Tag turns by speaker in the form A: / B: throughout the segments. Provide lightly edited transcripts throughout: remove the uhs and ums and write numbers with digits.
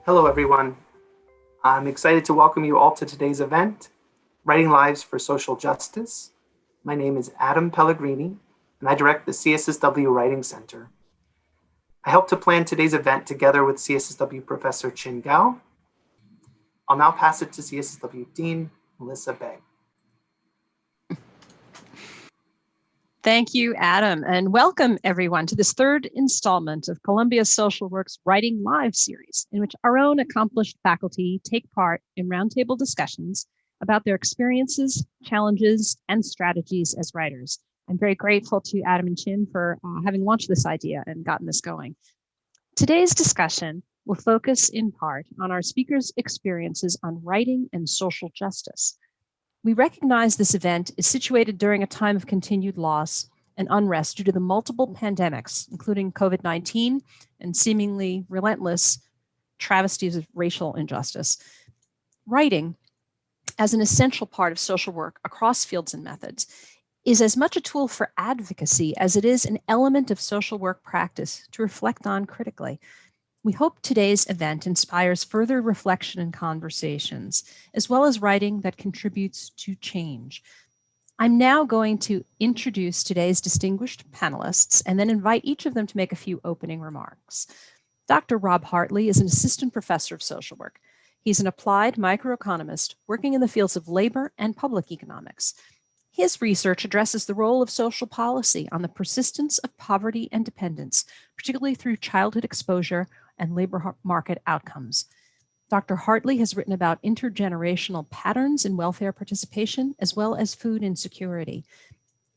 A: Hello, everyone. I'm excited to welcome you all to today's event, Writing Lives for Social Justice. My name is Adam Pellegrini, and I direct the CSSW Writing Center. I helped to plan today's event together with CSSW Professor Chin Gao. I'll now pass it to CSSW Dean Melissa Begg.
B: Thank you, Adam, and welcome everyone to this third installment of Columbia Social Work's Writing Live series, in which our own accomplished faculty take part in roundtable discussions about their experiences, challenges, and strategies as writers. I'm very grateful to Adam and Chin for having launched this idea and gotten this going. Today's discussion will focus in part on our speakers' experiences on writing and social justice. We recognize this event is situated during a time of continued loss and unrest due to the multiple pandemics, including COVID-19 and seemingly relentless travesties of racial injustice. Writing, as an essential part of social work across fields and methods, is as much a tool for advocacy as it is an element of social work practice to reflect on critically. We hope today's event inspires further reflection and conversations, as well as writing that contributes to change. I'm now going to introduce today's distinguished panelists and then invite each of them to make a few opening remarks. Dr. Rob Hartley is an assistant professor of social work. He's an applied microeconomist working in the fields of labor and public economics. His research addresses the role of social policy on the persistence of poverty and dependence, particularly through childhood exposure and labor market outcomes. Dr. Hartley has written about intergenerational patterns in welfare participation, as well as food insecurity.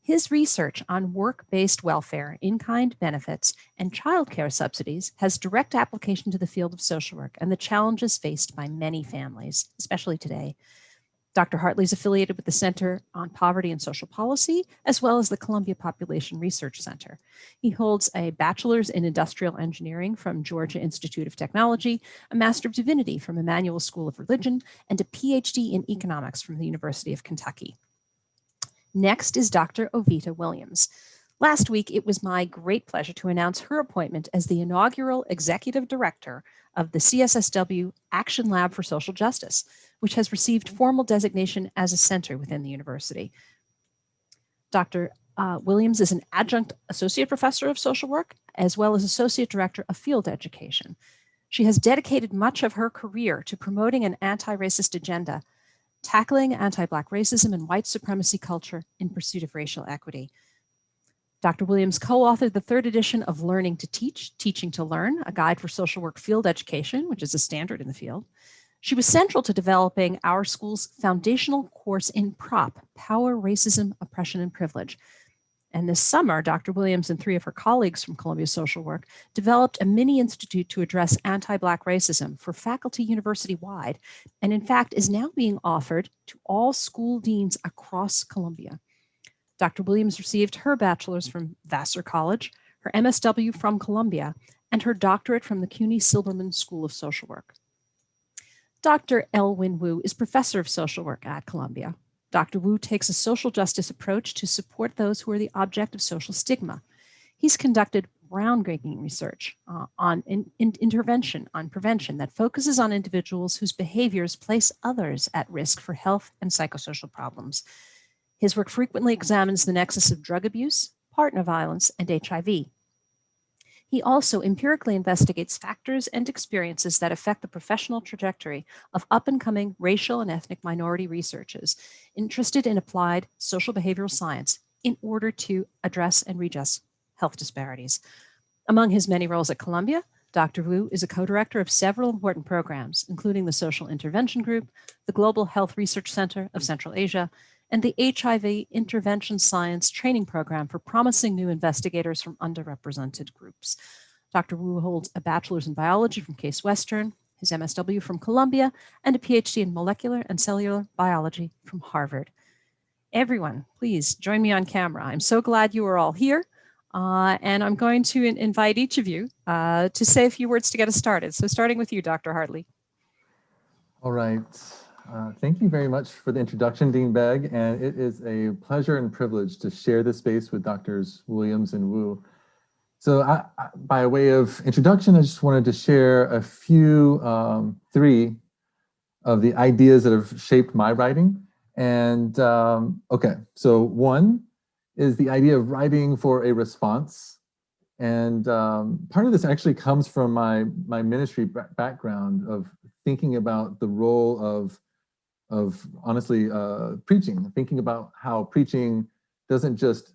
B: His research on work-based welfare, in-kind benefits, and childcare subsidies has direct application to the field of social work and the challenges faced by many families, especially today. Dr. Hartley is affiliated with the Center on Poverty and Social Policy, as well as the Columbia Population Research Center. He holds a bachelor's in industrial engineering from Georgia Institute of Technology, a Master of Divinity from Emmanuel School of Religion, and a PhD in economics from the University of Kentucky. Next is Dr. Oveta Williams. Last week, it was my great pleasure to announce her appointment as the inaugural executive director of the CSSW Action Lab for Social Justice, which has received formal designation as a center within the university. Dr. Williams is an adjunct associate professor of social work, as well as associate director of field education. She has dedicated much of her career to promoting an anti-racist agenda, tackling anti-Black racism and white supremacy culture in pursuit of racial equity. Dr. Williams co-authored the third edition of Learning to Teach, Teaching to Learn, a guide for social work field education, which is a standard in the field. She was central to developing our school's foundational course in PROP, Power, Racism, Oppression, and Privilege. And this summer, Dr. Williams and three of her colleagues from Columbia Social Work developed a mini institute to address anti-Black racism for faculty university-wide, and in fact is now being offered to all school deans across Columbia. Dr. Williams received her bachelor's from Vassar College, her MSW from Columbia, and her doctorate from the CUNY-Silberman School of Social Work. Dr. Elwin Wu is professor of social work at Columbia. Dr. Wu takes a social justice approach to support those who are the object of social stigma. He's conducted groundbreaking research on intervention, on prevention that focuses on individuals whose behaviors place others at risk for health and psychosocial problems. His work frequently examines the nexus of drug abuse, partner violence, and HIV. He also empirically investigates factors and experiences that affect the professional trajectory of up-and-coming racial and ethnic minority researchers interested in applied social behavioral science in order to address and redress health disparities. Among his many roles at Columbia, Dr. Wu is a co-director of several important programs, including the Social Intervention Group, the Global Health Research Center of Central Asia, and the HIV Intervention Science Training Program for promising new investigators from underrepresented groups. Dr. Wu holds a bachelor's in biology from Case Western, his MSW from Columbia, and a PhD in molecular and cellular biology from Harvard. Everyone, please join me on camera. I'm so glad you are all here. And I'm going to invite each of you to say a few words to get us started. So starting with you, Dr. Hartley.
C: All right. Thank you very much for the introduction, Dean Begg, and it is a pleasure and privilege to share this space with Drs. Williams and Wu. So by way of introduction, I just wanted to share a few, three of the ideas that have shaped my writing. And okay, so one is the idea of writing for a response. And part of this actually comes from my ministry background of thinking about the role of honestly preaching, thinking about how preaching doesn't just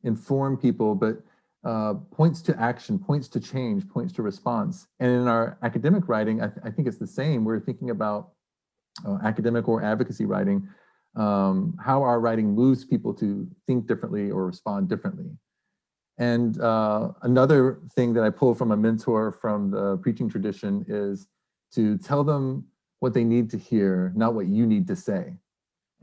C: inform people, but points to action, points to change, points to response. And in our academic writing, I think it's the same. We're thinking about academic or advocacy writing, how our writing moves people to think differently or respond differently. And another thing that I pull from a mentor from the preaching tradition is to tell them what they need to hear, not what you need to say.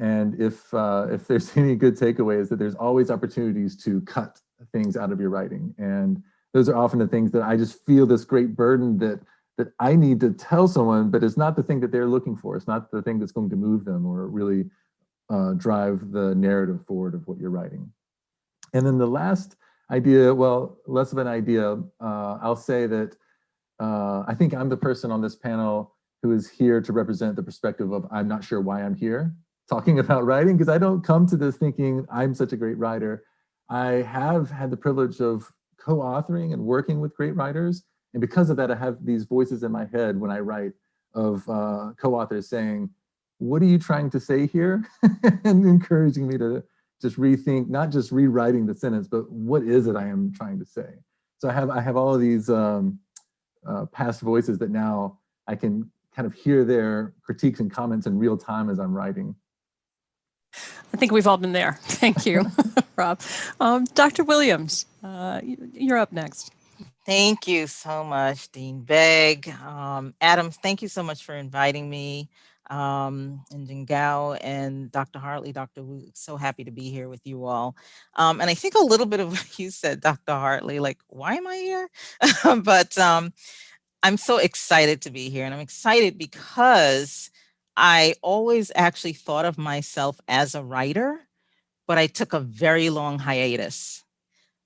C: And if there's any good takeaway is that there's always opportunities to cut things out of your writing. And those are often the things that I just feel this great burden that I need to tell someone, but it's not the thing that they're looking for. It's not the thing that's going to move them or really drive the narrative forward of what you're writing. And then the last idea, well, less of an idea, I'll say that I think I'm the person on this panel who is here to represent the perspective of I'm not sure why I'm here talking about writing, because I don't come to this thinking I'm such a great writer. I have had the privilege of co-authoring and working with great writers. And because of that, I have these voices in my head when I write of co-authors saying, what are you trying to say here? And encouraging me to just rethink, not just rewriting the sentence, but what is it I am trying to say? So I have all of these past voices that now I can kind of hear their critiques and comments in real time as I'm writing.
B: I think we've all been there. Thank you, Rob. Dr. Williams, you're up next.
D: Thank you so much, Dean Begg. Adam, thank you so much for inviting me. And Jingao and Dr. Hartley, Dr. Wu, so happy to be here with you all. And I think a little bit of what you said, Dr. Hartley, like, why am I here? But I'm so excited to be here. And I'm excited because I always actually thought of myself as a writer, but I took a very long hiatus.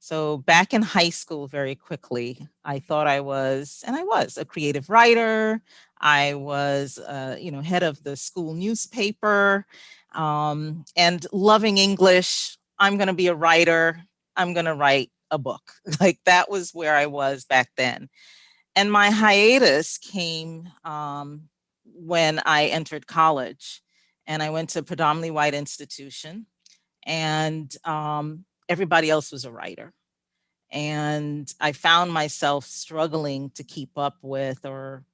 D: So back in high school, very quickly, I thought I was, and I was a creative writer. I was, head of the school newspaper, and loving English. I'm going to be a writer. I'm going to write a book. Like that was where I was back then. And my hiatus came when I entered college, and I went to a predominantly white institution, and everybody else was a writer. And I found myself struggling to keep up with or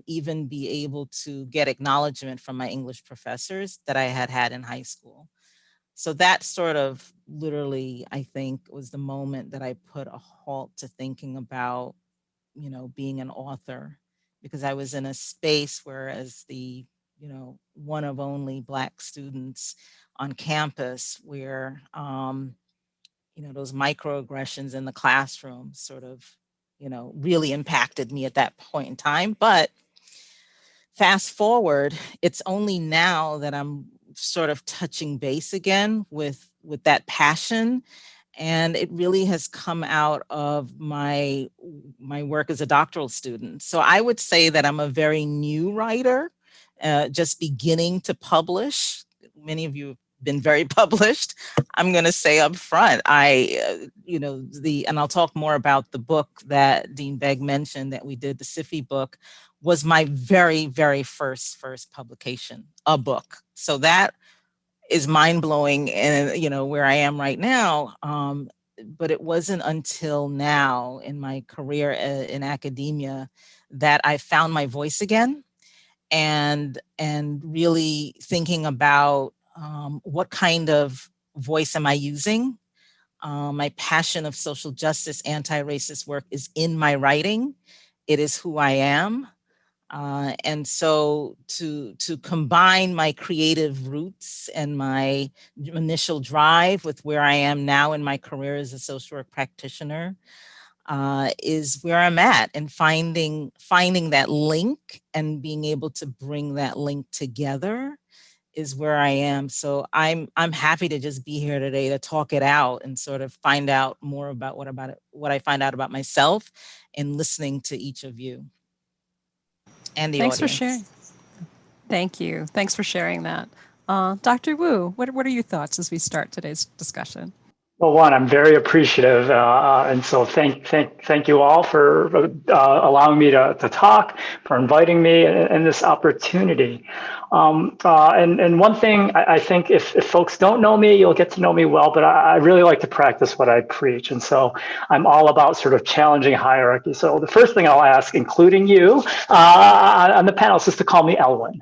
D: even be able to get acknowledgement from my English professors that I had had in high school. So that sort of literally, I think, was the moment that I put a halt to thinking about, being an author, because I was in a space where, as the, one of only Black students on campus, where those microaggressions in the classroom sort of, really impacted me at that point in time. But fast forward, it's only now that I'm sort of touching base again with that passion. And it really has come out of my work as a doctoral student. So I would say that I'm a very new writer, just beginning to publish. Many of you have been very published. I'm going to say up front, and I'll talk more about the book that Dean Begg mentioned that we did, the SIFI book, was my very, very first publication, a book. So that is mind-blowing, and where I am right now. But it wasn't until now in my career in academia that I found my voice again, and really thinking about what kind of voice am I using. My passion of social justice, anti-racist work is in my writing. It is who I am. And so to combine my creative roots and my initial drive with where I am now in my career as a social work practitioner is where I'm at, and finding that link and being able to bring that link together is where I am. So I'm happy to just be here today to talk it out and sort of find out more about what I find out about myself and listening to each of you and the
B: Thanks for
D: audience.
B: sharing. Thank you. Thanks for sharing that. Dr. Wu, what are your thoughts as we start today's discussion?
E: Well, one, I'm very appreciative, and so thank you all for allowing me to talk, for inviting me, and this opportunity. And one thing I think if folks don't know me, you'll get to know me well, but I really like to practice what I preach, and so I'm all about sort of challenging hierarchy. So the first thing I'll ask, including you on the panel, is just to call me Elwin.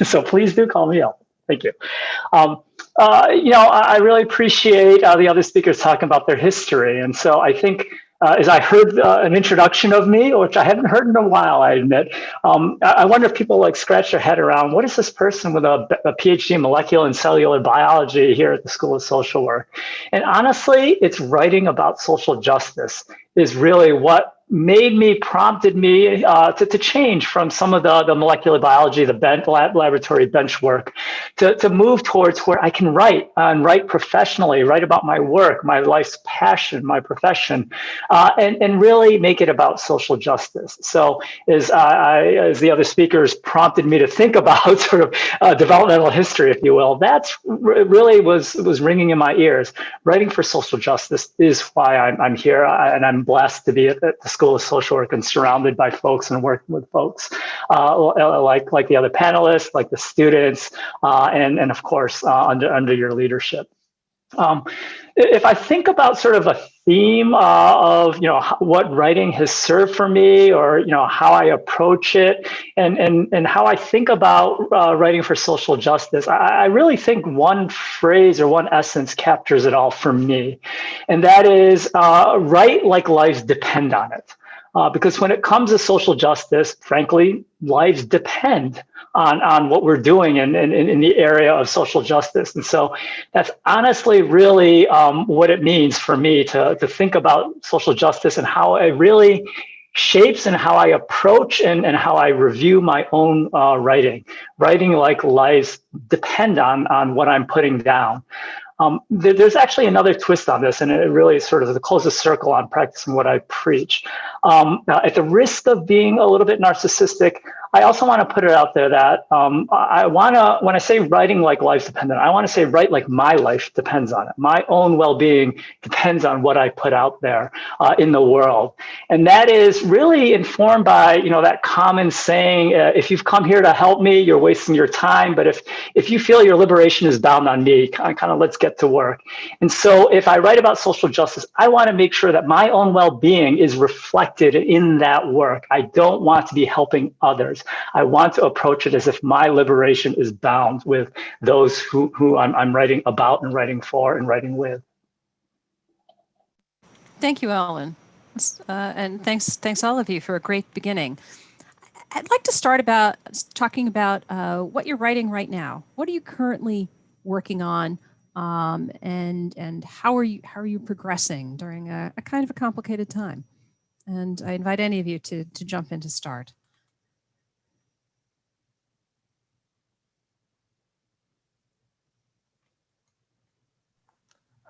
E: So please do call me Elwin. Thank you. I really appreciate the other speakers talking about their history. And so I think as I heard an introduction of me, which I haven't heard in a while, I admit, I wonder if people like scratch their head around, what is this person with a PhD in molecular and cellular biology here at the School of Social Work? And honestly, it's writing about social justice is really what prompted me to change from some of the molecular biology, the laboratory bench work, to move towards where I can write and write professionally, write about my work, my life's passion, my profession, and really make it about social justice. So as the other speakers prompted me to think about sort of developmental history, if you will, that's really was ringing in my ears. Writing for social justice is why I'm here, and I'm blessed to be at the School of Social Work and surrounded by folks and working with folks like the other panelists, like the students, and of course under your leadership. If I think about sort of a theme of what writing has served for me, or how I approach it, and how I think about writing for social justice, I really think one phrase or one essence captures it all for me, and that is write like lives depend on it. Because when it comes to social justice, frankly, lives depend on what we're doing in the area of social justice. And so that's honestly really what it means for me to think about social justice and how it really shapes and how I approach and how I review my own writing. Writing like lives depend on what I'm putting down. There's actually another twist on this, and it really sort of closes the circle on practicing what I preach. At the risk of being a little bit narcissistic, I also want to put it out there that I want to, when I say writing like life's dependent, I want to say write like my life depends on it. My own well-being depends on what I put out there in the world. And that is really informed by, that common saying, if you've come here to help me, you're wasting your time. But if you feel your liberation is bound on me, kind of let's get to work. And so if I write about social justice, I want to make sure that my own well-being is reflected in that work. I don't want to be helping others. I want to approach it as if my liberation is bound with those who I'm writing about and writing for and writing with.
B: Thank you, Ellen. And thanks all of you for a great beginning. I'd like to start about talking about what you're writing right now. What are you currently working on, and how are you progressing during a kind of a complicated time? And I invite any of you to jump in to start.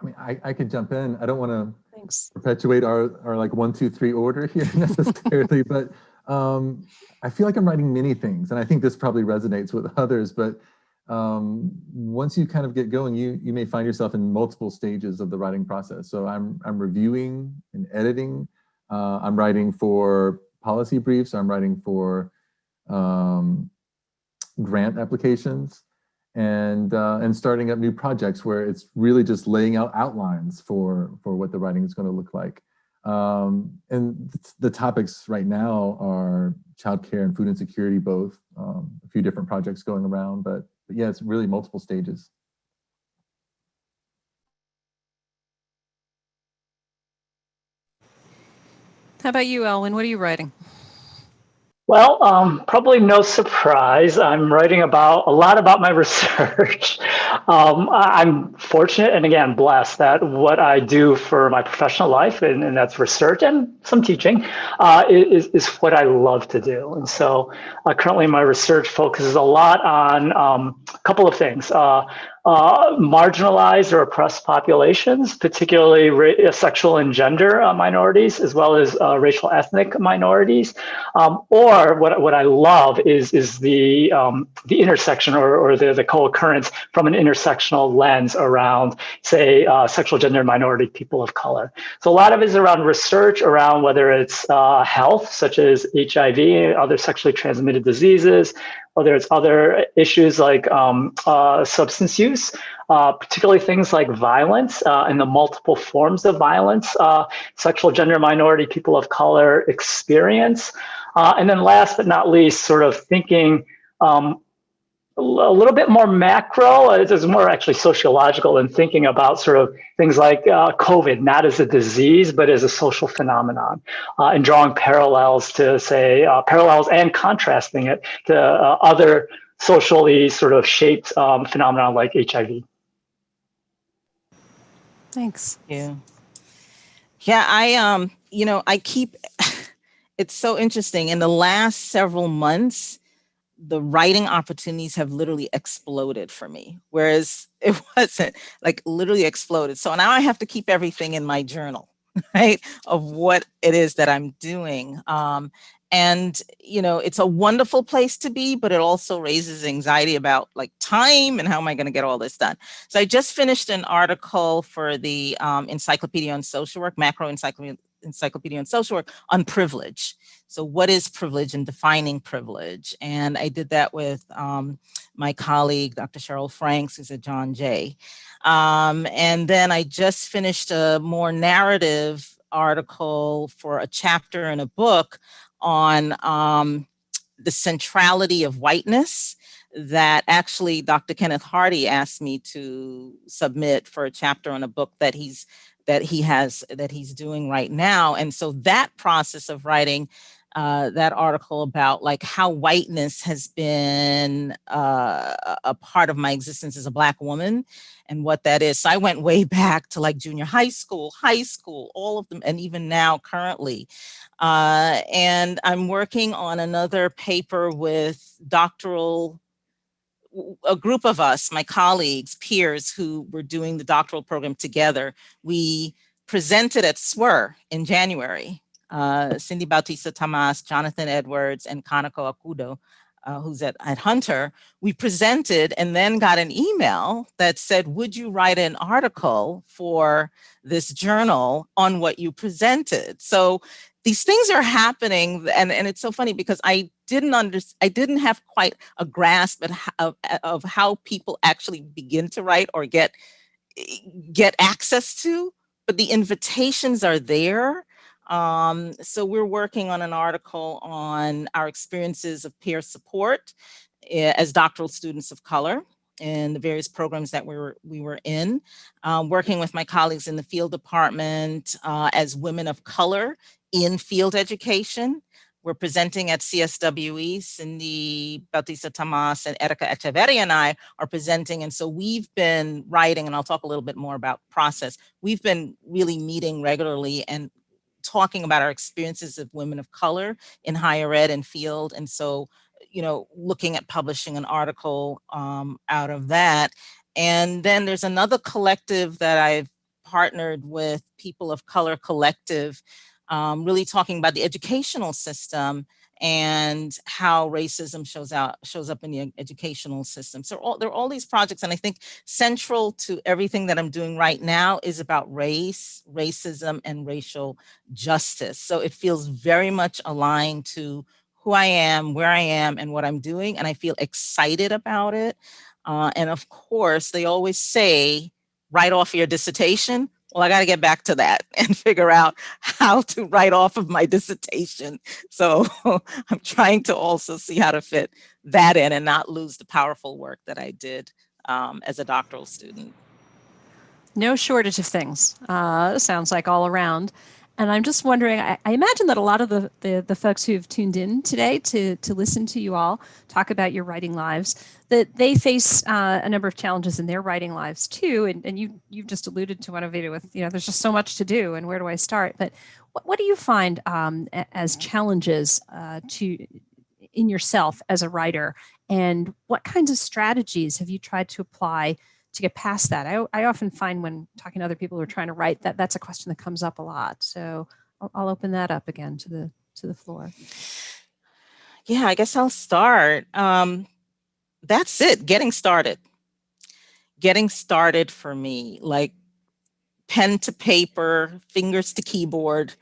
C: I mean, I could jump in. I don't want to
B: Thanks.
C: perpetuate our like 1, 2, 3 order here necessarily, but I feel like I'm writing many things, and I think this probably resonates with others. But once you kind of get going, you may find yourself in multiple stages of the writing process. So I'm reviewing and editing. I'm writing for policy briefs. I'm writing for grant applications. And starting up new projects where it's really just laying out outlines for what the writing is going to look like. And the topics right now are childcare and food insecurity, both. A few different projects going around, but yeah, it's really multiple stages.
B: How about you, Elwin? What are you writing?
E: Well, probably no surprise. I'm writing a lot about my research. I'm fortunate and again blessed that what I do for my professional life, and that's research and some teaching, is what I love to do. And so currently my research focuses a lot on couple of things. Marginalized or oppressed populations, particularly sexual and gender minorities, as well as racial ethnic minorities. Or what I love is the intersection or the co-occurrence from an intersectional lens around, say, sexual gender minority people of color. So a lot of it is around research around whether it's health, such as HIV and other sexually transmitted diseases, whether it's other issues like substance use, particularly things like violence and the multiple forms of violence sexual gender minority people of color experience. And then last but not least, sort of thinking a little bit more macro. It's more actually sociological and thinking about sort of things like COVID, not as a disease, but as a social phenomenon, and drawing parallels to, say, parallels and contrasting it to other socially sort of shaped phenomena like HIV.
B: Thanks.
D: Yeah. I keep, it's so interesting. In the last several months, the writing opportunities have literally exploded for me, whereas it wasn't, like, literally exploded. So now I have to keep everything in my journal, right, of what it is that I'm doing. And, it's a wonderful place to be, but it also raises anxiety about, like, time and how am I going to get all this done? So I just finished an article for the Encyclopedia on Social Work, Macro Encyclopedia on Social Work, on privilege. So what is privilege and defining privilege? And I did that with my colleague, Dr. Cheryl Franks, who's at John Jay. And then I just finished a more narrative article for a chapter in a book on the centrality of whiteness that actually Dr. Kenneth Hardy asked me to submit for a chapter on a book that he's doing right now. And so that process of writing that article about, like, how whiteness has been a part of my existence as a Black woman and what that is. So I went way back to, like, junior high school, all of them, and even now currently. And I'm working on another paper with a group of us, my colleagues, peers who were doing the doctoral program together. We presented at SWIR in January. Cindy Bautista Tamas, Jonathan Edwards, and Kanako Akudo, who's at Hunter. We presented and then got an email that said, would you write an article for this journal on what you presented? So these things are happening, and it's so funny because I didn't have quite a grasp of how people actually begin to write or get access to, but the invitations are there. So we're working on an article on our experiences of peer support as doctoral students of color in the various programs that we were in, working with my colleagues in the field department as women of color in field education. We're presenting at CSWE. Cindy Bautista Tamas and Erika Echeverria and I are presenting. And so we've been writing, and I'll talk a little bit more about process. We've been really meeting regularly and talking about our experiences of women of color in higher ed and field. And so, looking at publishing an article out of that. And then there's another collective that I've partnered with, People of Color Collective, really talking about the educational system and how racism shows up in the educational system. So there are all these projects, and I think central to everything that I'm doing right now is about race, racism, and racial justice. So it feels very much aligned to who I am, where I am, and what I'm doing, and I feel excited about it. And of course, they always say, write off your dissertation. Well, I got to get back to that and figure out how to write off of my dissertation. So I'm trying to also see how to fit that in and not lose the powerful work that I did as a doctoral student.
B: No shortage of things, sounds like, all around. And I'm just wondering, I imagine that a lot of the folks who've tuned in today to listen to you all talk about your writing lives, that they face a number of challenges in their writing lives too. And you've just alluded to one of it with, there's just so much to do, and where do I start? But what do you find as challenges in yourself as a writer, And what kinds of strategies have you tried to apply to get past that? I often find when talking to other people who are trying to write that that's a question that comes up a lot. So I'll open that up again to the floor.
D: Yeah, I guess I'll start. That's it, getting started. Getting started for me, like pen to paper, fingers to keyboard.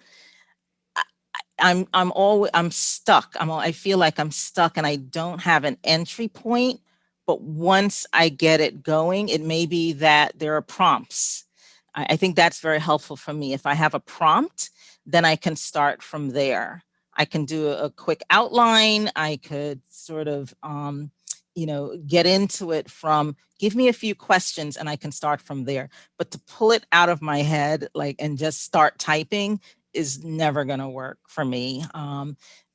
D: I'm stuck. I feel like I'm stuck and I don't have an entry point. But once I get it going, it may be that there are prompts. I think that's very helpful for me. If I have a prompt, then I can start from there. I can do a quick outline. I could sort of, get into it from, give me a few questions and I can start from there. But to pull it out of my head, and just start typing is never going to work for me.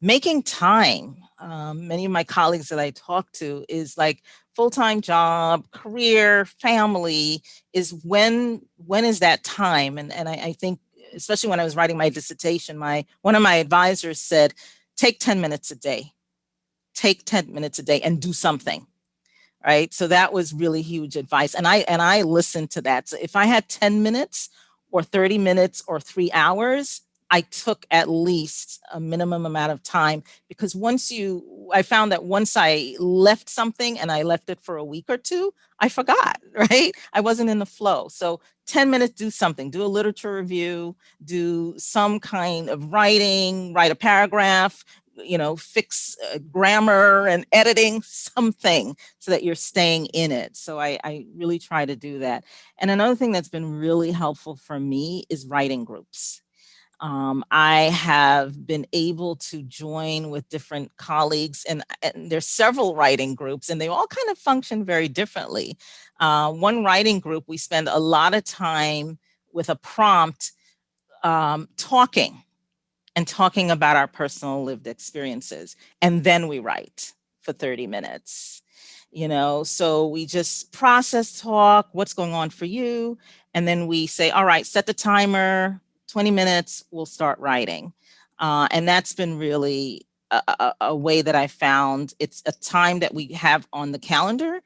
D: Making time. Many of my colleagues that I talk to is like full-time job, career, family is when is that time? And I think, especially when I was writing my dissertation, one of my advisors said, take 10 minutes a day. Take 10 minutes a day and do something. Right. So that was really huge advice. And I listened to that. So if I had 10 minutes or 30 minutes or 3 hours, I took at least a minimum amount of time, because I found that once I left something and I left it for a week or two, I forgot, right? I wasn't in the flow. So 10 minutes, do something, do a literature review, do some kind of writing, write a paragraph, fix grammar and editing, something, so that you're staying in it. So I really try to do that. And another thing that's been really helpful for me is writing groups. I have been able to join with different colleagues, and there's several writing groups, and they all kind of function very differently. One writing group, we spend a lot of time with a prompt talking about our personal lived experiences, and then we write for 30 minutes. So we just process, talk, what's going on for you, and then we say, all right, set the timer, 20 minutes, we'll start writing. And that's been really a way that I found it's a time that we have on the calendar,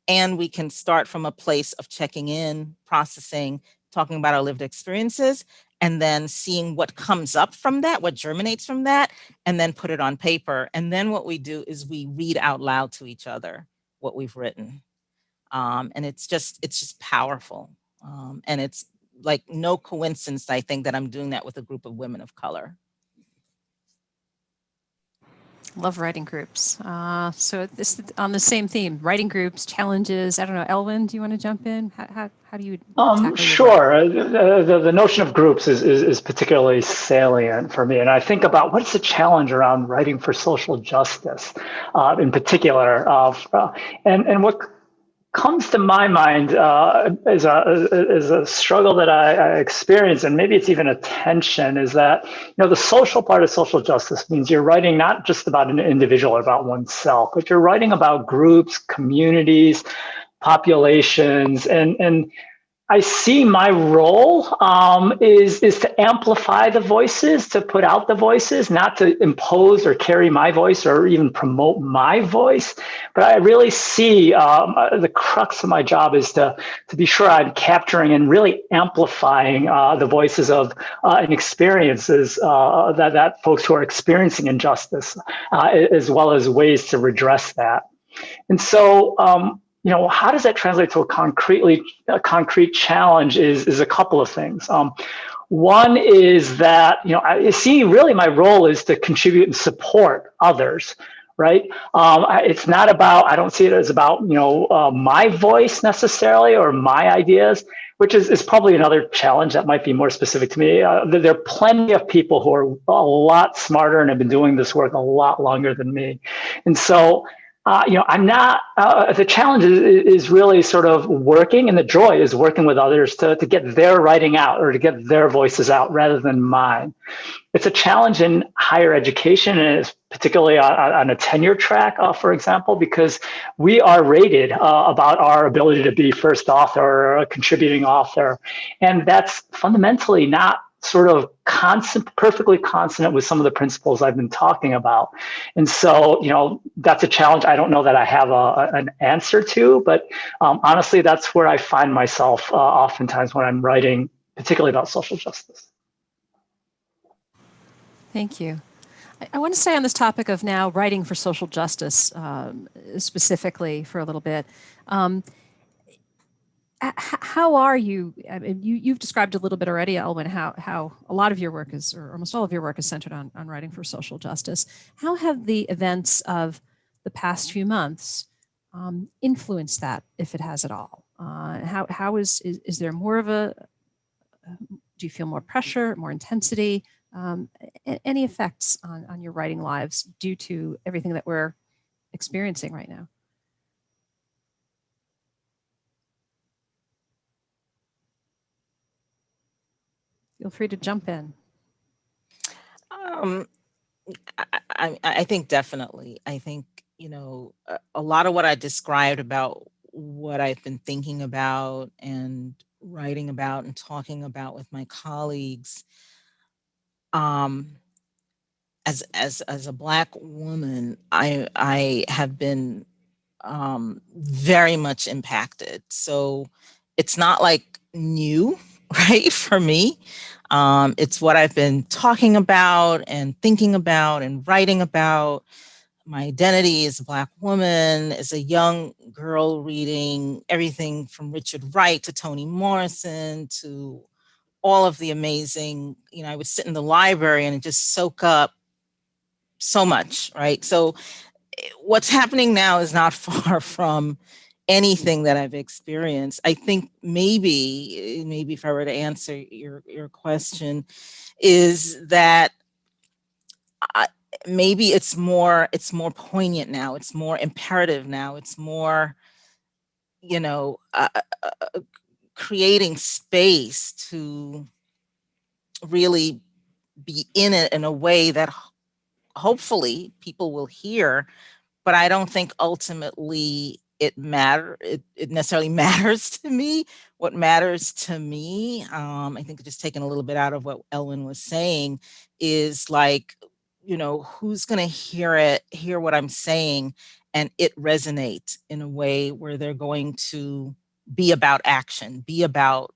D: and we can start from a place of checking in, processing, talking about our lived experiences, and then seeing what comes up from that, what germinates from that, and then put it on paper. And then what we do is we read out loud to each other what we've written. And it's just powerful. And it's like no coincidence, I think, that I'm doing that with a group of women of color.
B: Love writing groups. So this on the same theme, writing groups, challenges. I don't know, Elwyn, do you want to jump in? How do you tackle
E: Sure. The notion of groups is particularly salient for me. And I think about what's the challenge around writing for social justice in particular. And what comes to my mind is a struggle that I experience, and maybe it's even a tension, is that the social part of social justice means you're writing not just about an individual or about oneself, but you're writing about groups, communities, populations, and I see my role is to amplify the voices, to put out the voices, not to impose or carry my voice or even promote my voice. But I really see the crux of my job is to be sure I'm capturing and really amplifying the voices of and experiences that folks who are experiencing injustice, as well as ways to redress that. And so, how does that translate to a concrete challenge is a couple of things. One is that, I see really my role is to contribute and support others, right? It's not about, I don't see it as about, my voice necessarily or my ideas, which is probably another challenge that might be more specific to me. There are plenty of people who are a lot smarter and have been doing this work a lot longer than me. And so, I'm not, the challenge is really sort of working, and the joy is working with others to get their writing out or to get their voices out rather than mine. It's a challenge in higher education, and it's particularly on a tenure track, for example, because we are rated about our ability to be first author or a contributing author. And that's fundamentally not sort of perfectly consonant with some of the principles I've been talking about. And so, that's a challenge I don't know that I have an answer to, but honestly, that's where I find myself oftentimes when I'm writing, particularly about social justice.
B: Thank you. I want to stay on this topic of now writing for social justice specifically for a little bit. How are you? I mean, you've described a little bit already, Elwyn, how a lot of your work is, or almost all of your work is centered on writing for social justice. How have the events of the past few months influenced that, if it has at all? How is there more of a, do you feel more pressure, more intensity? Any effects on your writing lives due to everything that we're experiencing right now? Feel free to jump in.
D: I think definitely. I think, a lot of what I described about what I've been thinking about and writing about and talking about with my colleagues, as a Black woman, I have been very much impacted. So it's not like new, right, for me. It's what I've been talking about and thinking about and writing about. My identity as a Black woman, as a young girl reading everything from Richard Wright to Toni Morrison to all of the amazing, I would sit in the library and just soak up so much, right? So what's happening now is not far from anything that I've experienced. I think maybe if I were to answer your question, is that maybe it's more poignant now. It's more imperative now. It's more, creating space to really be in it in a way that hopefully people will hear. But I don't think ultimately it necessarily matters to me. What matters to me, I think just taking a little bit out of what Elwyn was saying, is like, who's going to hear what I'm saying and it resonate in a way where they're going to be about action, be about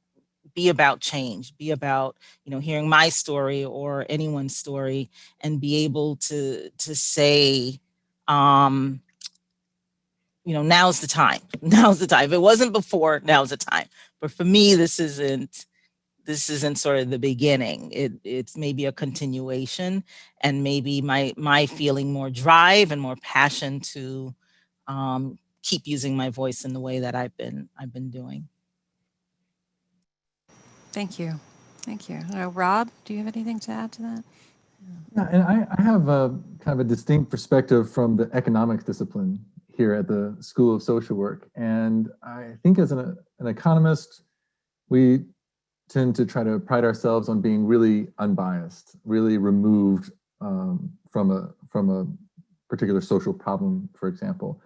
D: change, be about, hearing my story or anyone's story and be able to say, now's the time. Now's the time. If it wasn't before, now's the time. But for me, this isn't sort of the beginning. It's maybe a continuation, and maybe my feeling more drive and more passion to keep using my voice in the way that I've been doing.
B: Thank you. Thank you. Rob, do you have anything to add to that?
C: Yeah, and I have a kind of a distinct perspective from the economics discipline here at the School of Social Work. And I think as an economist, we tend to try to pride ourselves on being really unbiased, really removed from a particular social problem, for example.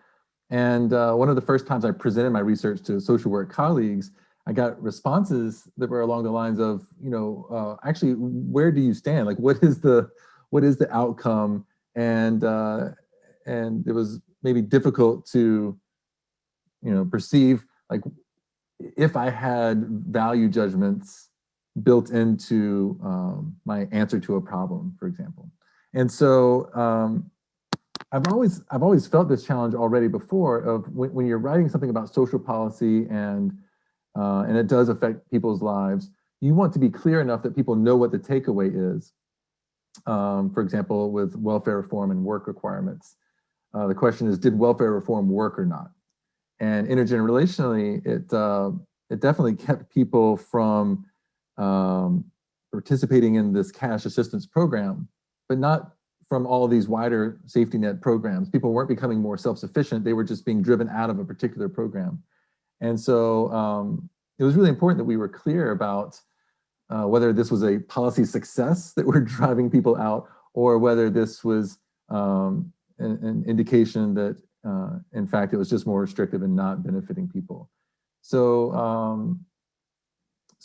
C: And one of the first times I presented my research to social work colleagues, I got responses that were along the lines of, actually, where do you stand? Like, what is the outcome? And it was maybe difficult to, perceive, like, if I had value judgments built into my answer to a problem, for example. And so I've always felt this challenge already before of when you're writing something about social policy and it does affect people's lives, you want to be clear enough that people know what the takeaway is. For example, with welfare reform and work requirements. The question is, did welfare reform work or not? And intergenerationally, it definitely kept people from participating in this cash assistance program, but not from all these wider safety net programs. People weren't becoming more self-sufficient, they were just being driven out of a particular program. And so it was really important that we were clear about whether this was a policy success that we're driving people out, or whether this was an indication that, in fact, it was just more restrictive and not benefiting people. So,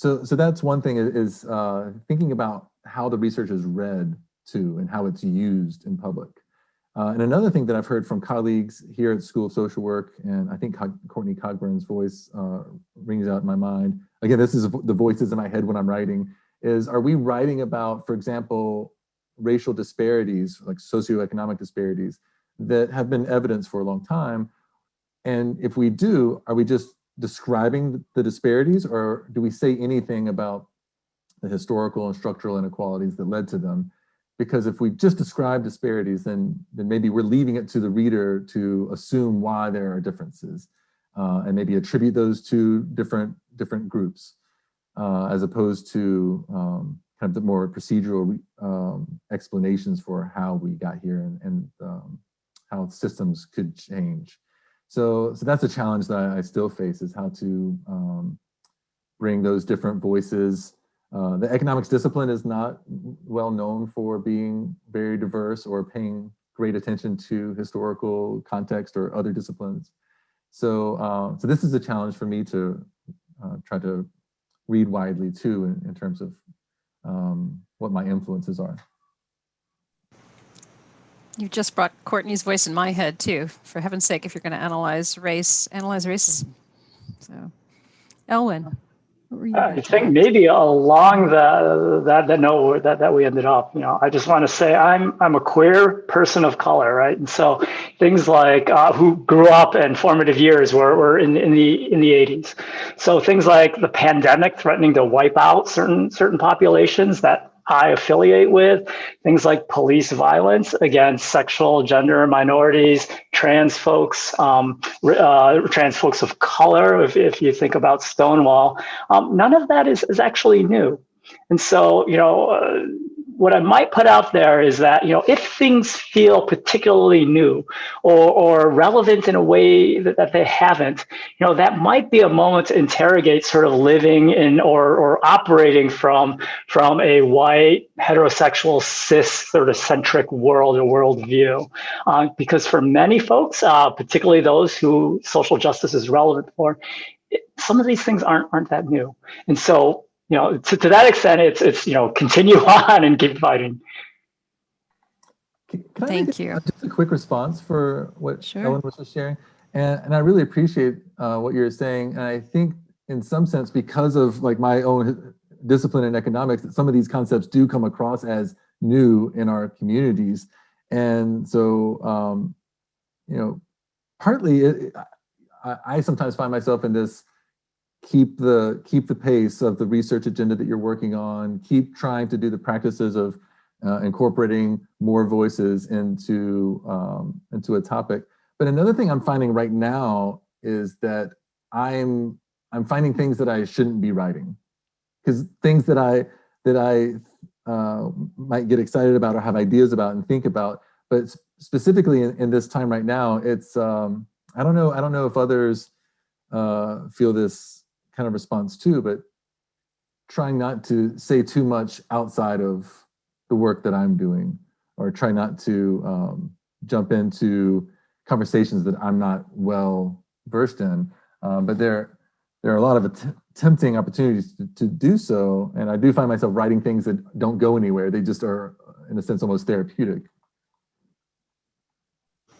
C: So that's one thing is thinking about how the research is read too and how it's used in public. And another thing that I've heard from colleagues here at School of Social Work, and I think Courtney Cogburn's voice rings out in my mind. Again, this is the voices in my head when I'm writing, is are we writing about, for example, racial disparities, like socioeconomic disparities that have been evidence for a long time? And if we do, are we just describing the disparities, or do we say anything about the historical and structural inequalities that led to them? Because if we just describe disparities, then maybe we're leaving it to the reader to assume why there are differences and maybe attribute those to different groups as opposed to kind of the more procedural explanations for how we got here and how systems could change. So that's a challenge that I still face, is how to bring those different voices. The economics discipline is not well known for being very diverse or paying great attention to historical context or other disciplines. So, so this is a challenge for me to try to read widely too in terms of what my influences are.
B: You've just brought Courtney's voice in my head too. For heaven's sake, if you're going to analyze racism. So, Elwyn.
E: I think maybe along that note that we ended up, I just want to say I'm a queer person of color, right? And so things like who grew up in formative years were in the 80s. So things like the pandemic threatening to wipe out certain populations that I affiliate with, things like police violence against sexual, gender minorities, trans folks of color, if you think about Stonewall, none of that is actually new. And so, what I might put out there is that, if things feel particularly new or relevant in a way that they haven't, that might be a moment to interrogate sort of living in or operating from a white, heterosexual, cis sort of centric world or worldview. Because for many folks, particularly those who social justice is relevant for, some of these things aren't that new. And so, to that extent, it's continue on and keep fighting.
C: Can I
B: Thank you.
C: Just a quick response for what
B: Sure.
C: Ellen was just sharing? And I really appreciate what you're saying. And I think in some sense, because of like my own discipline in economics, that some of these concepts do come across as new in our communities. And so, partly I sometimes find myself in this keep the pace of the research agenda that you're working on, keep trying to do the practices of incorporating more voices into a topic. But another thing I'm finding right now is that I'm finding things that I shouldn't be writing, because things that I might get excited about or have ideas about and think about, but specifically in this time right now, it's I don't know if others feel this kind of response too, but trying not to say too much outside of the work that I'm doing, or try not to jump into conversations that I'm not well versed in. But there are a lot of tempting opportunities to do so, and I do find myself writing things that don't go anywhere. They just are, in a sense, almost therapeutic.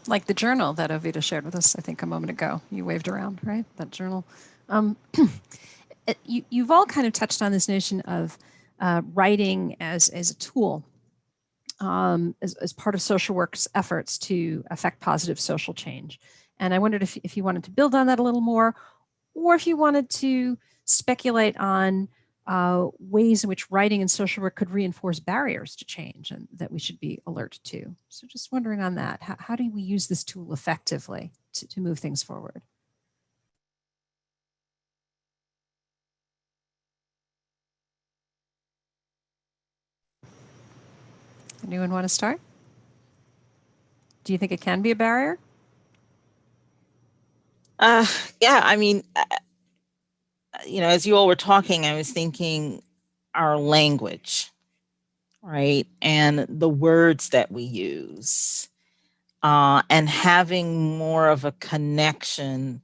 B: Like the journal that Ovita shared with us, I think, a moment ago. You waved around, right? That journal. You've all kind of touched on this notion of writing as a tool, as part of social work's efforts to affect positive social change. And I wondered if you wanted to build on that a little more, or if you wanted to speculate on ways in which writing and social work could reinforce barriers to change and that we should be alert to. So just wondering on that, how do we use this tool effectively to move things forward? Anyone want to start? Do you think it can be a barrier?
D: Yeah, I mean, as you all were talking, I was thinking our language, right? And the words that we use, and having more of a connection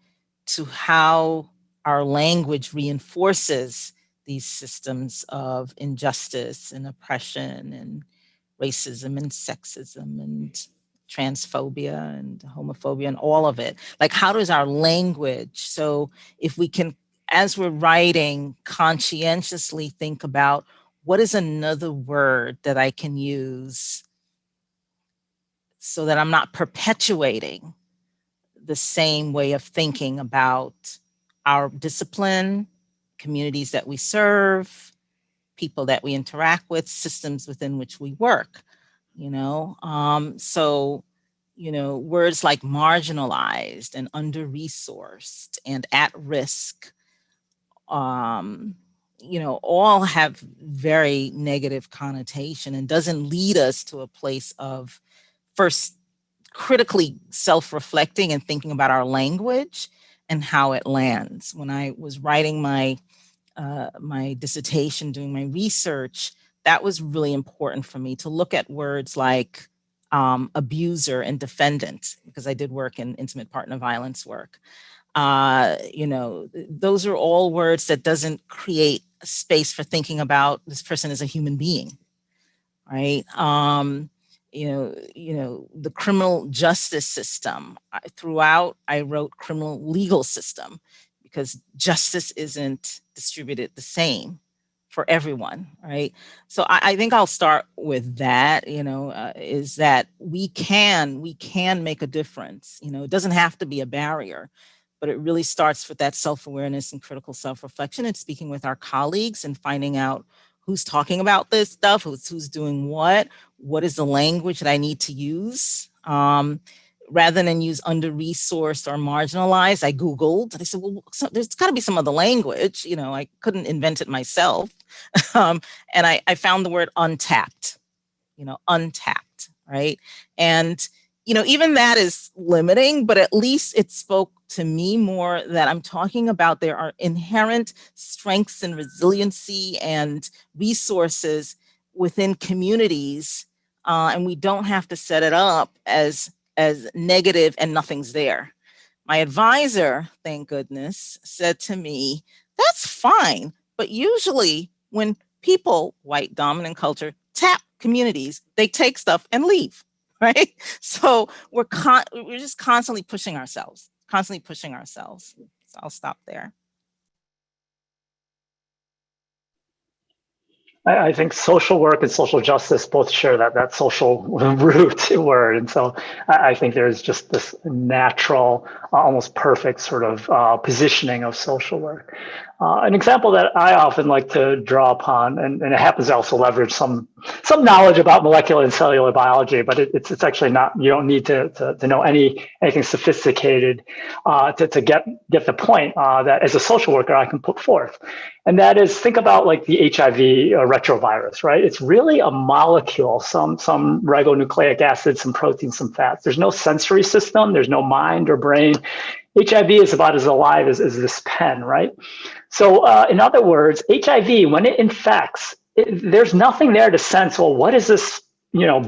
D: to how our language reinforces these systems of injustice and oppression and racism and sexism and transphobia and homophobia and all of it. Like, how does our language, so if we can, as we're writing, conscientiously think about what is another word that I can use so that I'm not perpetuating the same way of thinking about our discipline, communities that we serve, people that we interact with, systems within which we work, so, words like marginalized and under-resourced and at risk, all have very negative connotation and doesn't lead us to a place of first critically self-reflecting and thinking about our language and how it lands. When I was writing my dissertation, doing my research, that was really important for me to look at words like abuser and defendant, because I did work in intimate partner violence work. Those are all words that doesn't create a space for thinking about this person as a human being, right? The criminal justice system. Throughout, I wrote criminal legal system because justice isn't distributed the same for everyone, right? So I think I'll start with that, is that we can make a difference. It doesn't have to be a barrier, but it really starts with that self-awareness and critical self-reflection and speaking with our colleagues and finding out who's talking about this stuff, who's doing what is the language that I need to use? Rather than use under-resourced or marginalized, I Googled and I said, well, there's gotta be some other language. I couldn't invent it myself. And I found the word untapped, untapped, right? And, even that is limiting, but at least it spoke to me more that I'm talking about there are inherent strengths and resiliency and resources within communities, and we don't have to set it up as negative and nothing's there. My advisor, thank goodness, said to me, that's fine, but usually when people, white dominant culture, tap communities, they take stuff and leave, right? So we're just constantly pushing ourselves. So I'll stop there.
E: I think social work and social justice both share that social root word. And so I think there's just this natural, almost perfect sort of positioning of social work. An example that I often like to draw upon, and it happens to also leverage some knowledge about molecular and cellular biology, but it's actually not, you don't need to know anything sophisticated to get the point that as a social worker I can put forth. And that is, think about like the HIV retrovirus, right? It's really a molecule, some ribonucleic acid, some proteins, some fats. There's no sensory system. There's no mind or brain. HIV is about as alive as this pen, right? So in other words, HIV, when it infects, there's nothing there to sense, well, what is this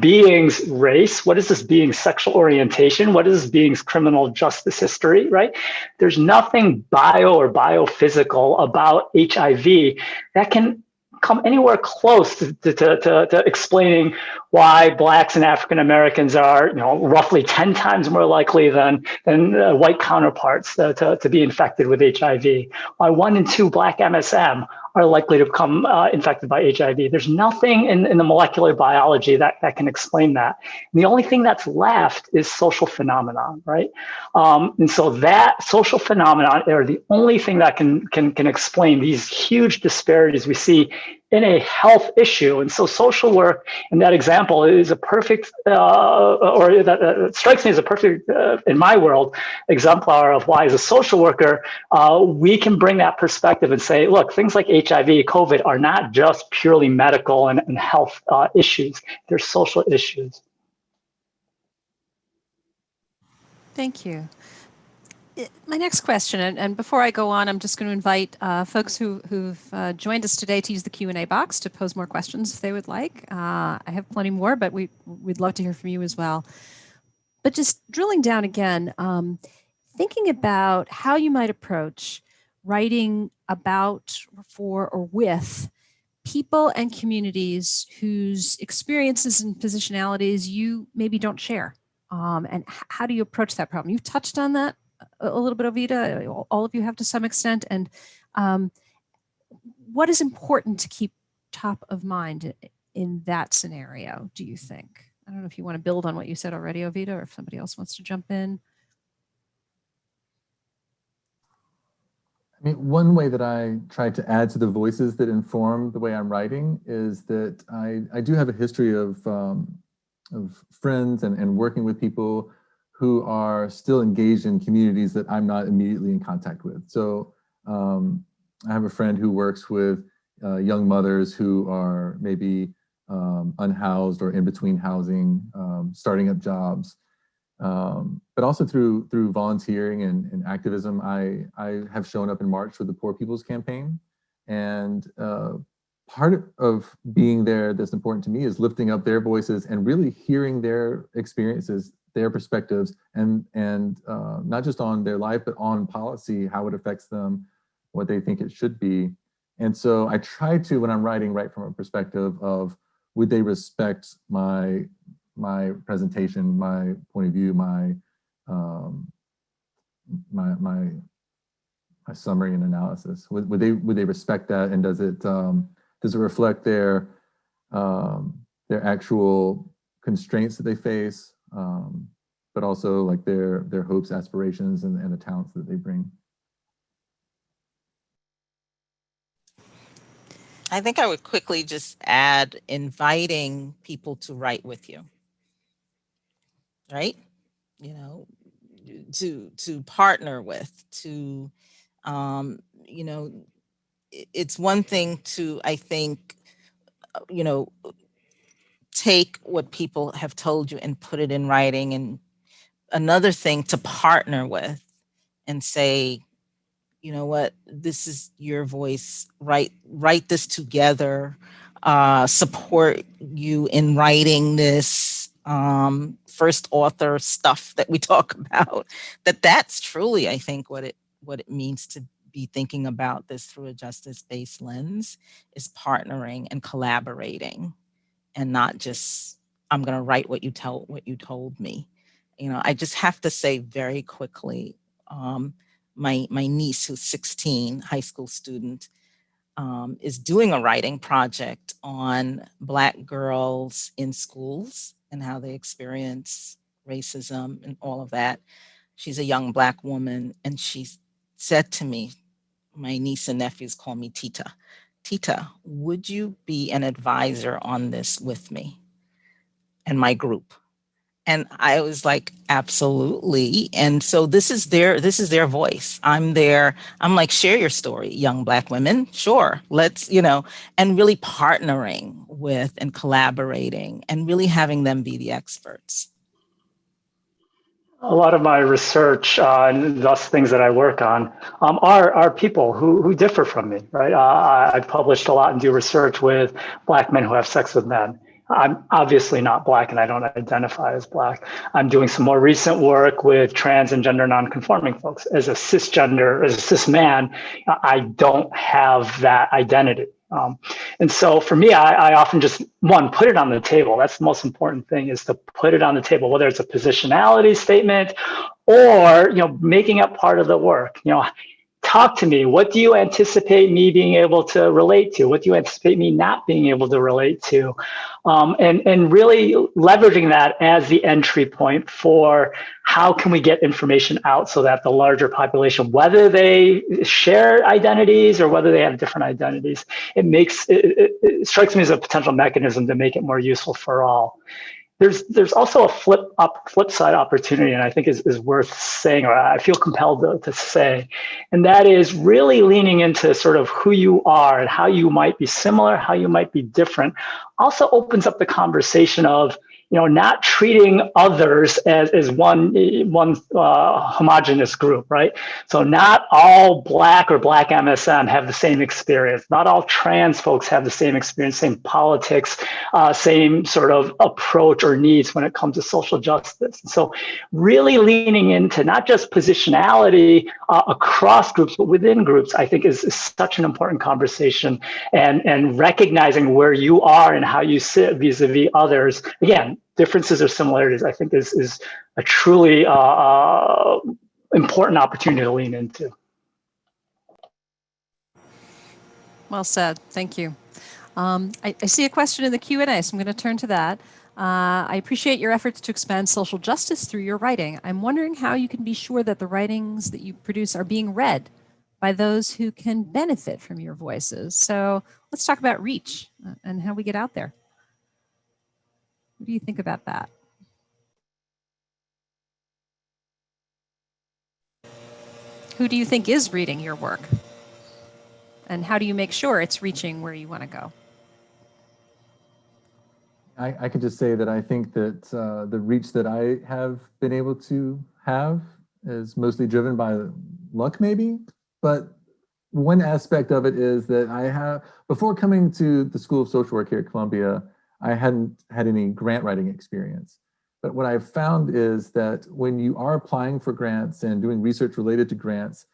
E: being's race? What is this being's sexual orientation? What is this being's criminal justice history, right? There's nothing bio or biophysical about HIV that can come anywhere close to explaining why Blacks and African Americans are, roughly 10 times more likely than white counterparts to be infected with HIV. Why 1 in 2 Black MSM are likely to become infected by HIV. There's nothing in the molecular biology that can explain that. And the only thing that's left is social phenomenon, right? And so that social phenomenon are the only thing that can explain these huge disparities we see in a health issue. And so social work in that example is a perfect, or that strikes me as a perfect, in my world, exemplar of why as a social worker, we can bring that perspective and say, look, things like HIV, COVID are not just purely medical and health issues, they're social issues.
B: Thank you. My next question, and before I go on, I'm just going to invite folks who've joined us today to use the Q&A box to pose more questions if they would like. I have plenty more, but we'd love to hear from you as well. But just drilling down again, thinking about how you might approach writing about, for, or with people and communities whose experiences and positionalities you maybe don't share. And how do you approach that problem? You've touched on that a little bit, Oveta. All of you have to some extent. And what is important to keep top of mind in that scenario, do you think? I don't know if you want to build on what you said already, Oveta, or if somebody else wants to jump in.
C: I mean, one way that I try to add to the voices that inform the way I'm writing is that I do have a history of friends and working with people who are still engaged in communities that I'm not immediately in contact with. So I have a friend who works with young mothers who are maybe unhoused or in between housing, starting up jobs. But also through volunteering and activism, I have shown up in March for the Poor People's Campaign. And part of being there that's important to me is lifting up their voices and really hearing their experiences, their perspectives, and not just on their life, but on policy, how it affects them, what they think it should be. And so I try to, when I'm writing, write from a perspective of, would they respect my presentation, my point of view, my summary and analysis? Would they respect that, and does it reflect their actual constraints that they face, but also like their hopes, aspirations, and the talents that they bring?
D: I think I would quickly just add inviting people to write with you, right? You know, to partner with, to, you know, it's one thing to, I think, you know, take what people have told you and put it in writing, and another thing to partner with and say, you know what, this is your voice, write this together, support you in writing this first author stuff that we talk about. That's truly, I think, what it means to be thinking about this through a justice-based lens, is partnering and collaborating, and not just, I'm going to write what you told me. You know, I just have to say very quickly, my niece, who's 16, high school student, is doing a writing project on Black girls in schools and how they experience racism and all of that. She's a young Black woman, and she said to me, my niece and nephews call me Tita. Tita, would you be an advisor on this with me and my group? And I was like, absolutely. And so this is their voice. I'm there. I'm like, share your story, young Black women. Sure. Let's, you know, and really partnering with and collaborating and really having them be the experts.
E: A lot of my research and thus things that I work on are people who differ from me, right? I've published a lot and do research with Black men who have sex with men. I'm obviously not Black, and I don't identify as Black. I'm doing some more recent work with trans and gender nonconforming folks. As a cisgender, as a cis man, I don't have that identity. And so for me, I often just, one, put it on the table. That's the most important thing, is to put it on the table, whether it's a positionality statement or, you know, making it part of the work. You know, talk to me. What do you anticipate me being able to relate to? What do you anticipate me not being able to relate to? And really leveraging that as the entry point for how can we get information out so that the larger population, whether they share identities or whether they have different identities, it strikes me as a potential mechanism to make it more useful for all. There's also a flip side opportunity, and I think is worth saying, or I feel compelled to say, and that is really leaning into sort of who you are and how you might be similar, how you might be different. Also opens up the conversation of, not treating others as one homogenous group, right? So not all Black or Black MSM have the same experience. Not all trans folks have the same experience, same politics, same sort of approach or needs when it comes to social justice. So really leaning into not just positionality across groups, but within groups, I think is such an important conversation, and recognizing where you are and how you sit vis-a-vis others. Again, differences or similarities, I think is a truly important opportunity to lean into.
B: Well said. Thank you. I see a question in the Q&A, so I'm going to turn to that. I appreciate your efforts to expand social justice through your writing. I'm wondering how you can be sure that the writings that you produce are being read by those who can benefit from your voices. So let's talk about reach and how we get out there. What do you think about that? Who do you think is reading your work? And how do you make sure it's reaching where you want to go?
C: I could just say that I think that the reach that I have been able to have is mostly driven by luck, maybe. But one aspect of it is that before coming to the School of Social Work here at Columbia, I hadn't had any grant writing experience. But what I've found is that when you are applying for grants and doing research related to grants,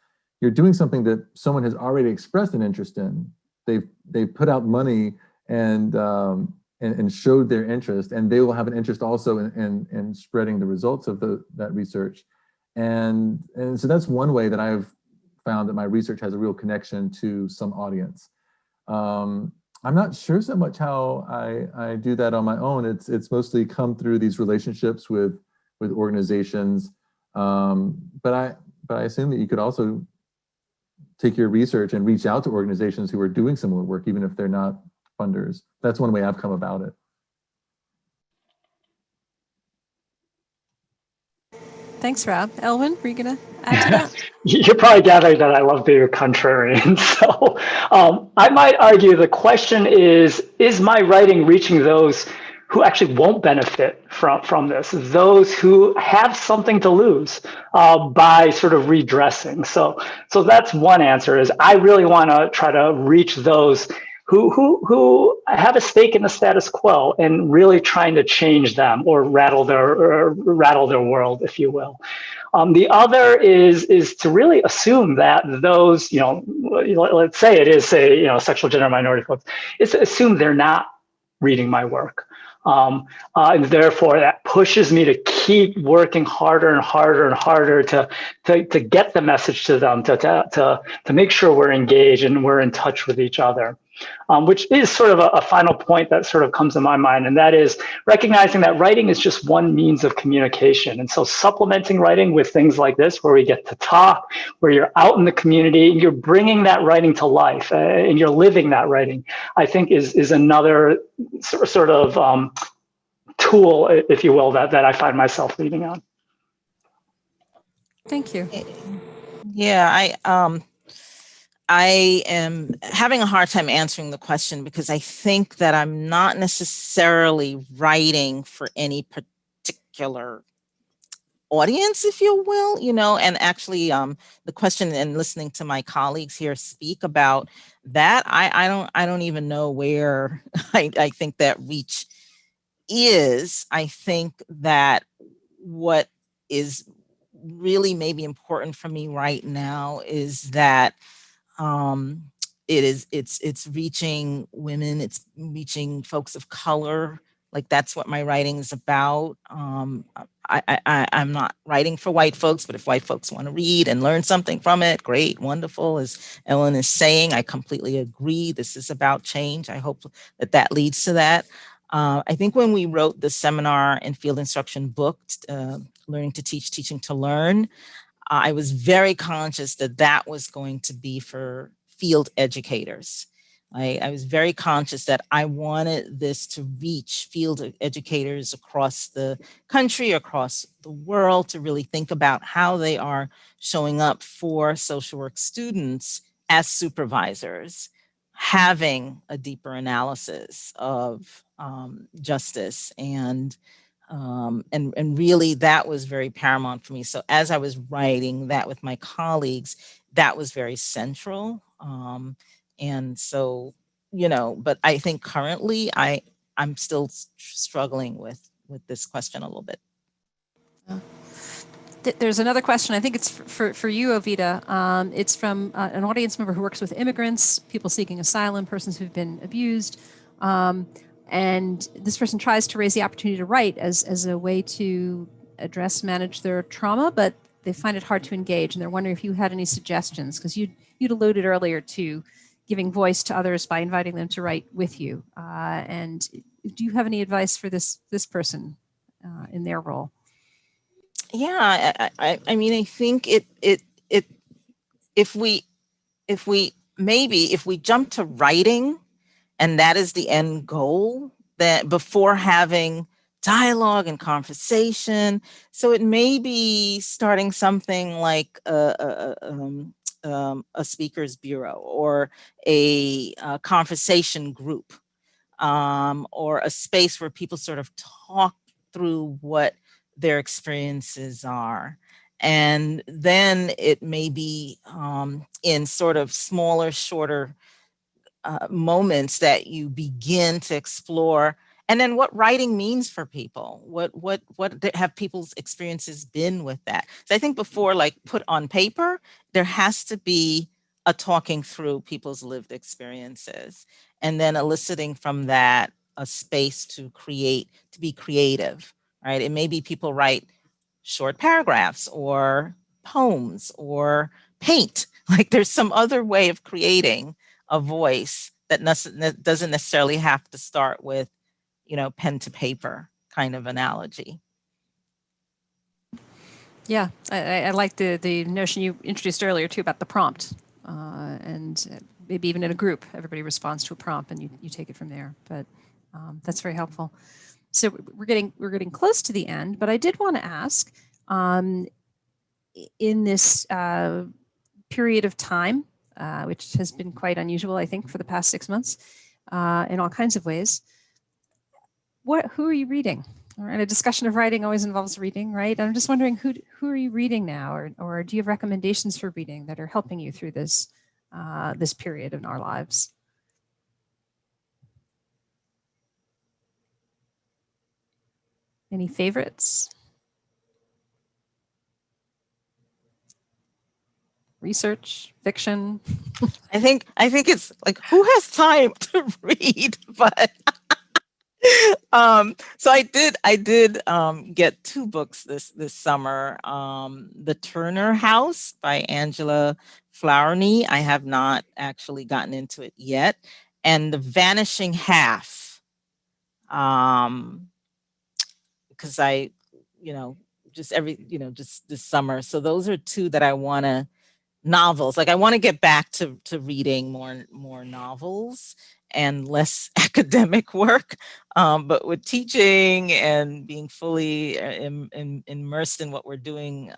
C: you're doing something that someone has already expressed an interest in. They've put out money and showed their interest, and they will have an interest also in spreading the results of that research. And so that's one way that I've found that my research has a real connection to some audience. I'm not sure so much how I do that on my own. It's mostly come through these relationships with organizations. But I assume that you could also take your research and reach out to organizations who are doing similar work, even if they're not funders. That's one way I've come about it.
B: Thanks, Rob. Elwin, were you going to add to that?
E: You're probably gathering that I love being a contrarian. So I might argue the question is my writing reaching those who actually won't benefit from this, those who have something to lose by sort of redressing? So that's one answer, is I really want to try to reach those who have a stake in the status quo and really trying to change them or rattle their world, if you will. The other is to really assume that those, let's say it is, sexual gender minority folks, is to assume they're not reading my work. And therefore that pushes me to keep working harder and harder and harder to get the message to them, to make sure we're engaged and we're in touch with each other. Which is sort of a final point that sort of comes to my mind, and that is recognizing that writing is just one means of communication. And so supplementing writing with things like this, where we get to talk, where you're out in the community, and you're bringing that writing to life, and you're living that writing, I think is another sort of tool, if you will, that I find myself leaning on.
B: Thank you.
D: Yeah, I am having a hard time answering the question because I think that I'm not necessarily writing for any particular audience, if you will, and actually the question, and listening to my colleagues here speak about that, I don't even know where I think that reach is. I think that what is really maybe important for me right now is that it's reaching women, it's reaching folks of color. Like, that's what my writing is about. I'm not writing for white folks, but if white folks want to read and learn something from it, great, wonderful. As Ellen is saying, I completely agree. This is about change. I hope that leads to that. I think when we wrote the seminar and field instruction book, Learning to Teach, Teaching to Learn, I was very conscious that was going to be for field educators. I was very conscious that I wanted this to reach field educators across the country, across the world, to really think about how they are showing up for social work students as supervisors, having a deeper analysis of justice and And really that was very paramount for me. So as I was writing that with my colleagues, that was very central. And so, but I think currently I'm still struggling with this question a little bit.
B: There's another question. I think it's for you, Ovita. It's from an audience member who works with immigrants, people seeking asylum, persons who've been abused. And this person tries to raise the opportunity to write as a way to address, manage their trauma, but they find it hard to engage. And they're wondering if you had any suggestions, because you'd alluded earlier to giving voice to others by inviting them to write with you. And do you have any advice for this person in their role?
D: Yeah, I mean, I think if we jump to writing, and that is the end goal, that before having dialogue and conversation, so it may be starting something like a speakers bureau, or a conversation group, or a space where people sort of talk through what their experiences are. And then it may be in sort of smaller, shorter moments that you begin to explore, and then what writing means for people. What have people's experiences been with that? So I think before, like, put on paper, there has to be a talking through people's lived experiences, and then eliciting from that a space to be creative, right? It may be people write short paragraphs or poems or paint. Like, there's some other way of creating a voice that doesn't necessarily have to start with, pen to paper kind of analogy.
B: Yeah, I like the notion you introduced earlier too about the prompt, and maybe even in a group, everybody responds to a prompt and you take it from there. But that's very helpful. So we're getting close to the end, but I did want to ask, in this period of time, which has been quite unusual, I think, for the past 6 months, in all kinds of ways, who are you reading? All right, a discussion of writing always involves reading, right? I'm just wondering, who are you reading now, or do you have recommendations for reading that are helping you through this this period in our lives? Any favorites? Research, fiction?
D: I think it's like, who has time to read? But so I did get 2 books this summer. The Turner House by Angela Flourney. I have not actually gotten into it yet. And The Vanishing Half. Because I, just this summer. So those are 2 that I want to, novels. Like, I want to get back to reading more novels and less academic work. But with teaching and being fully immersed in what we're doing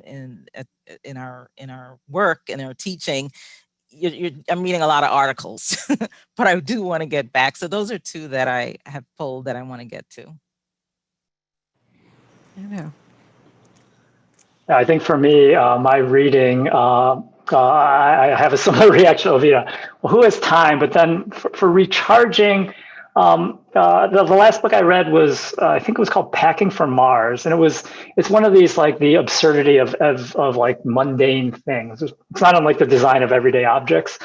D: in our work and our teaching, I'm reading a lot of articles, but I do want to get back. So those are 2 that I have pulled that I want to get to.
B: I don't know.
E: I think for me, my reading, I have a similar reaction to Ovita. Well, who has time? But then for recharging, the last book I read was, I think it was called Packing for Mars. And it's one of these, like, the absurdity of like mundane things. It's not unlike the design of everyday objects.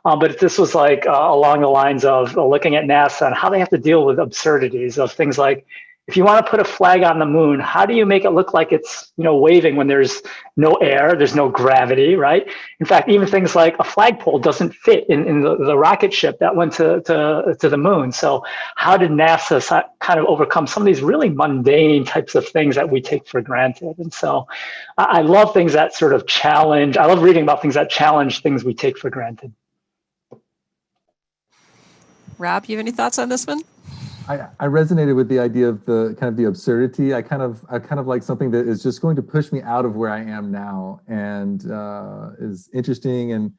E: But this was like along the lines of looking at NASA and how they have to deal with absurdities of things like, if you want to put a flag on the moon, how do you make it look like it's, waving when there's no air, there's no gravity, right? In fact, even things like a flagpole doesn't fit in the rocket ship that went to the moon. So how did NASA kind of overcome some of these really mundane types of things that we take for granted? And so I love things that sort of challenge. I love reading about things that challenge things we take for granted.
B: Rob, you have any thoughts on this one?
C: I resonated with the idea of the kind of the absurdity. I kind of like something that is just going to push me out of where I am now and is interesting. And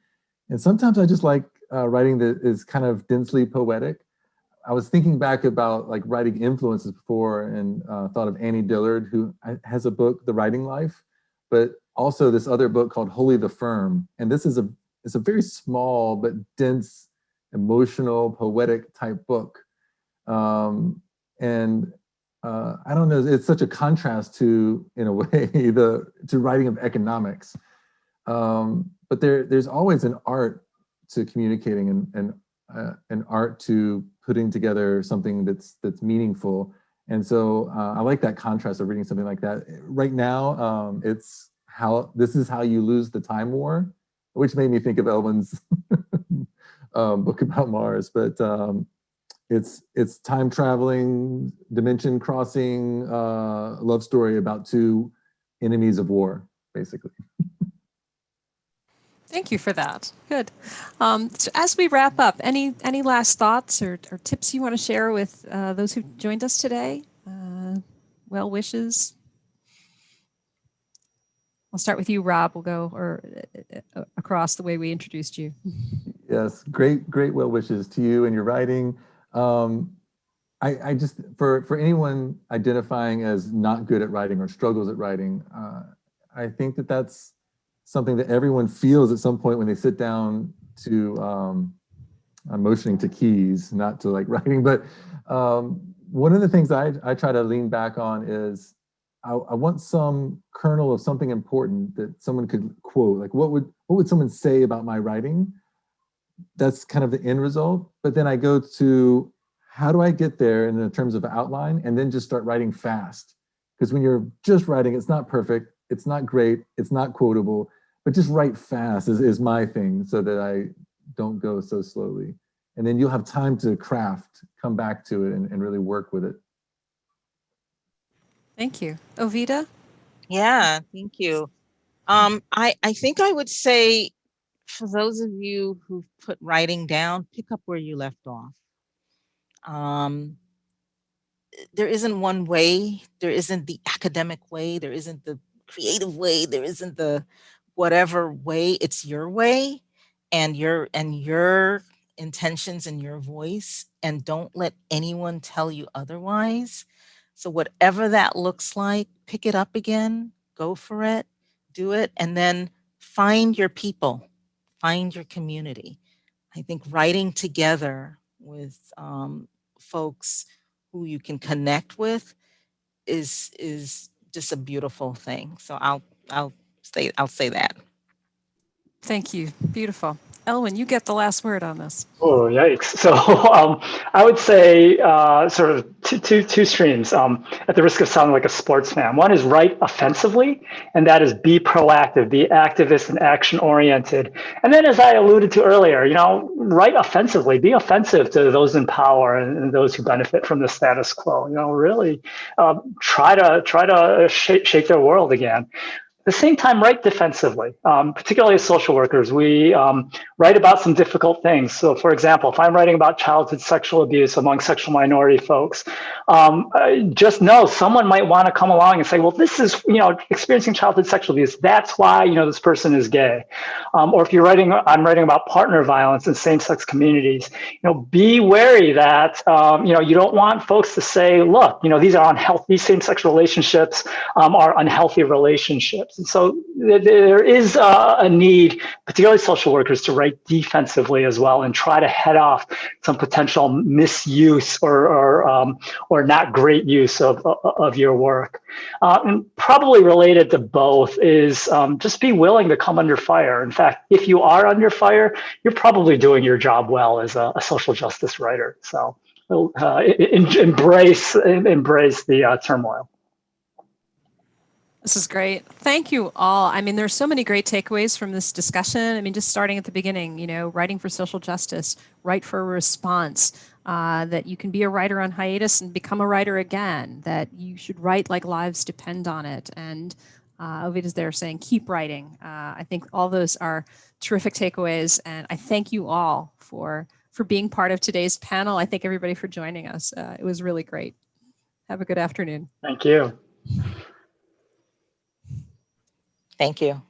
C: sometimes I just like writing that is kind of densely poetic. I was thinking back about like writing influences before and thought of Annie Dillard, who has a book, The Writing Life, but also this other book called Wholly the Firm. And this is it's a very small but dense, emotional, poetic type book. I don't know, it's such a contrast to, in a way, to writing of economics. But there's always an art to communicating and an art to putting together something that's meaningful. And so I like that contrast of reading something like that. Right now, this is how you lose the time war, which made me think of Elwyn's book about Mars. But it's time traveling, dimension crossing love story about two enemies of war, basically.
B: Thank you for that. Good. So as we wrap up, any last thoughts or tips you want to share with those who joined us today? Well wishes. I'll start with you, Rob. We'll go across the way we introduced you.
C: Yes, great well wishes to you and your writing. I just, for anyone identifying as not good at writing or struggles at writing, I think that's something that everyone feels at some point when they sit down to, I'm motioning to keys, not to like writing, but one of the things I try to lean back on is I want some kernel of something important that someone could quote. Like what would someone say about my writing? That's kind of the end result. But then I go to, how do I get there in terms of outline, and then just start writing fast? Because when you're just writing, it's not perfect, it's not great, it's not quotable, but just write fast is my thing, so that I don't go so slowly. And then you'll have time to craft, come back to it, and really work with it.
B: Thank you. Ovida?
D: Yeah, thank you. I think I would say, for those of you who've put writing down, pick up where you left off. There isn't one way. There isn't the academic way. There isn't the creative way. There isn't the whatever way. It's your way and your intentions and your voice. And don't let anyone tell you otherwise. So whatever that looks like, pick it up again, go for it, do it, and then find your people, find your community. I think writing together with folks who you can connect with is just a beautiful thing. So I'll say that.
B: Thank you. Beautiful. Elwyn, you get the last word on this.
E: Oh, yikes. So I would say sort of two streams, at the risk of sounding like a sports fan. One is write offensively, and that is be proactive, be activist and action oriented. And then, as I alluded to earlier, write offensively, be offensive to those in power and those who benefit from the status quo. Really try to shape their world again. At the same time, write defensively, particularly as social workers. We write about some difficult things. So for example, if I'm writing about childhood sexual abuse among sexual minority folks, just know someone might want to come along and say, well, this is, experiencing childhood sexual abuse. That's why, this person is gay. Or if I'm writing about partner violence in same-sex communities, be wary that, you don't want folks to say, look, these are unhealthy, these same-sex relationships are unhealthy relationships. And so there is a need, particularly social workers, to write defensively as well and try to head off some potential misuse or not great use of your work. And probably related to both is just be willing to come under fire. In fact, if you are under fire, you're probably doing your job well as a social justice writer. So embrace the turmoil.
B: This is great. Thank you all. I mean, there's so many great takeaways from this discussion. I mean, just starting at the beginning, writing for social justice, write for a response, that you can be a writer on hiatus and become a writer again, that you should write like lives depend on it. And Ovida's there saying, keep writing. I think all those are terrific takeaways. And I thank you all for being part of today's panel. I thank everybody for joining us. It was really great. Have a good afternoon.
E: Thank you.
D: Thank you.